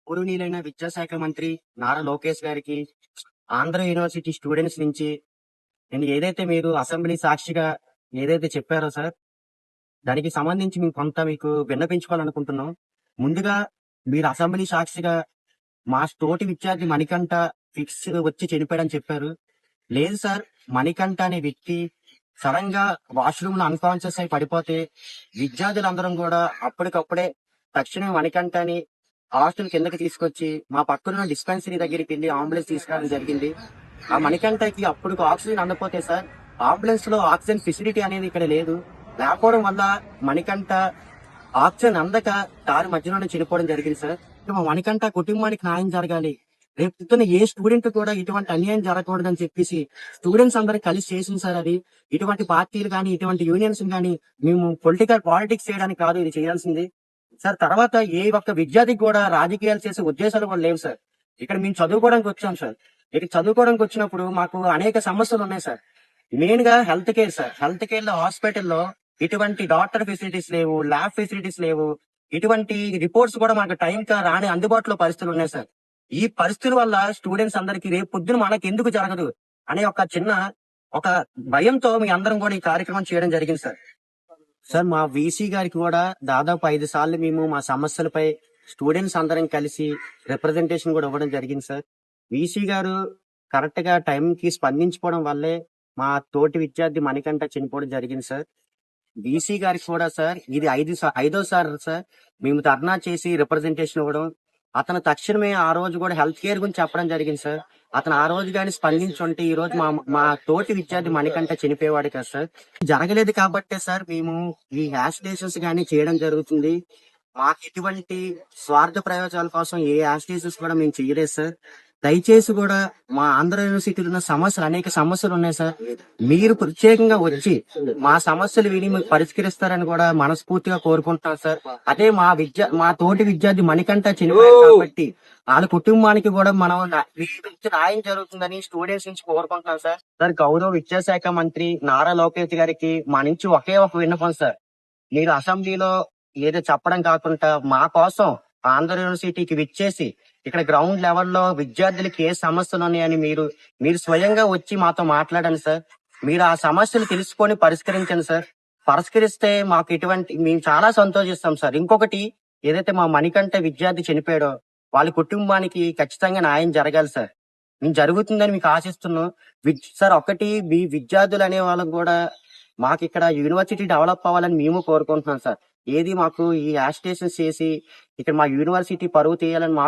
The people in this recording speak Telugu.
గౌరవనీయులైన విద్యాశాఖ మంత్రి నారా లోకేష్ గారికి ఆంధ్ర యూనివర్సిటీ స్టూడెంట్స్ నుంచి నేను ఏదైతే మీరు అసెంబ్లీ సాక్షిగా ఏదైతే చెప్పారో సార్, దానికి సంబంధించి మేము కొంత మీకు విన్నపించుకోవాలనుకుంటున్నాం. ముందుగా మీరు అసెంబ్లీ సాక్షిగా మా తోటి విద్యార్థి మణికంఠ ఫిక్స్ వచ్చి చనిపోయాడని చెప్పారు. లేదు సార్, మణికంఠ అనే వ్యక్తి సడన్ గా వాష్రూమ్ లో అన్కాన్షియస్ అయి పడిపోతే విద్యార్థులందరం కూడా అప్పటికప్పుడే తక్షణమే మణికంఠని హాస్టల్ కిందకి తీసుకొచ్చి మా పక్కన డిస్పెన్సరీ దగ్గరికి వెళ్లి అంబులెన్స్ తీసుకురావడం జరిగింది. ఆ మణికంఠకి అప్పుడు ఆక్సిజన్ అందపోతే సార్, అంబులెన్స్ లో ఆక్సిజన్ ఫెసిలిటీ అనేది ఇక్కడ లేదు. లేకపోవడం వల్ల మణికంఠ ఆక్సిజన్ అందక దారి మధ్యలోనే చనిపోవడం జరిగింది సార్. మా మణికంఠ కుటుంబానికి న్యాయం జరగాలి. రేపు పొద్దున్న ఏ స్టూడెంట్ కూడా ఇటువంటి అన్యాయం జరగకూడదని చెప్పేసి స్టూడెంట్స్ అందరూ కలిసి చేసింది సార్ అది. ఇటువంటి పార్టీలు కానీ ఇటువంటి యూనియన్స్ కానీ మేము పాలిటిక్స్ చేయడానికి కాదు ఇది చేయాల్సింది సార్. తర్వాత ఏ ఒక్క విద్యార్థికి కూడా రాజకీయాలు చేసే ఉద్దేశాలు కూడా లేవు సార్. ఇక్కడ మేము చదువుకోవడానికి వచ్చాం సార్. ఇక్కడ చదువుకోవడానికి వచ్చినప్పుడు మాకు అనేక సమస్యలు ఉన్నాయి సార్. మెయిన్ గా health care sir. Health care లో హాస్పిటల్లో ఇటువంటి డాక్టర్ ఫెసిలిటీస్ లేవు, ల్యాబ్ ఫెసిలిటీస్ లేవు. ఇటువంటి రిపోర్ట్స్ కూడా మాకు టైం కా రాని అందుబాటులో పరిస్థితులు ఉన్నాయి సార్. ఈ పరిస్థితుల వల్ల స్టూడెంట్స్ అందరికి రేపు పొద్దున మనకి ఎందుకు జరగదు అనే ఒక భయంతో మీ అందరం కూడా ఈ కార్యక్రమం చేయడం జరిగింది సార్. సార్, మా వీసీ గారికి కూడా దాదాపు 5 సార్లు మేము మా సమస్యలపై స్టూడెంట్స్ అందరం కలిసి రిప్రజెంటేషన్ కూడా ఇవ్వడం జరిగింది సార్. వీసీ గారు కరెక్ట్ గా టైం కి స్పందించుకోవడం వల్లే మా తోటి విద్యార్థి మణికంఠ చనిపోవడం జరిగింది సార్. వీసీ గారికి కూడా సార్ ఇది 5వ సారి సార్ మేము ధర్నా చేసి రిప్రజెంటేషన్ ఇవ్వడం. అతను తక్షణమే ఆ రోజు కూడా హెల్త్ కేర్ గురించి చెప్పడం జరిగింది సార్. అతను ఆ రోజు కానీ స్పందించుంటే ఈ రోజు మా తోటి విద్యార్థి మణికంఠ చనిపోయేవాడు కదా సార్. జరగలేదు కాబట్టే సార్ మేము ఈ యాజిటేషన్స్ గానీ చేయడం జరుగుతుంది. మాకు ఎటువంటి స్వార్థ ప్రయోజనాల కోసం ఏ యాజిటేషన్స్ కూడా మేము చేయలేదు సార్. దయచేసి కూడా మా ఆంధ్ర యూనివర్సిటీలో ఉన్న అనేక సమస్యలు ఉన్నాయి సార్. మీరు ప్రత్యేకంగా వచ్చి మా సమస్యలు విని మీకు పరిష్కరిస్తారని కూడా మనస్ఫూర్తిగా కోరుకుంటున్నాం సార్. అదే మా తోటి విద్యార్థి మణికంఠ చనిపోయారు కాబట్టి వాళ్ళ కుటుంబానికి కూడా మనం న్యాయం జరుగుతుందని స్టూడెంట్స్ నుంచి కోరుకుంటున్నాం సార్. సార్, గౌరవ విద్యాశాఖ మంత్రి నారా లోకేష్ గారికి మా నుంచి ఒకే ఒక విన్నపం సార్. మీరు అసెంబ్లీలో ఏదో చెప్పడం కాకుండా మా కోసం ఆంధ్ర యూనివర్సిటీకి విచ్చేసి ఇక్కడ గ్రౌండ్ లెవెల్లో విద్యార్థులకి ఏ సమస్యలు ఉన్నాయని మీరు స్వయంగా వచ్చి మాతో మాట్లాడండి సార్. మీరు ఆ సమస్యలు తెలుసుకొని పరిష్కరించండి సార్. పరిష్కరిస్తే మేము చాలా సంతోషిస్తాం సార్. ఇంకొకటి, ఏదైతే మా మణికంఠ విద్యార్థి చనిపోయాడో వాళ్ళ కుటుంబానికి ఖచ్చితంగా న్యాయం జరగాలి సార్. మేము జరుగుతుందని మీకు ఆశిస్తున్నాం సార్. మీ విద్యార్థులు అనే వాళ్ళకు కూడా మాకు ఇక్కడ యూనివర్సిటీ డెవలప్ అవ్వాలని మేము కోరుకుంటున్నాం సార్. ఏది మాకు ఈ యాజిటేషన్స్ చేసి ఇక్కడ మా యూనివర్సిటీ పరువు తీయాలని మాకు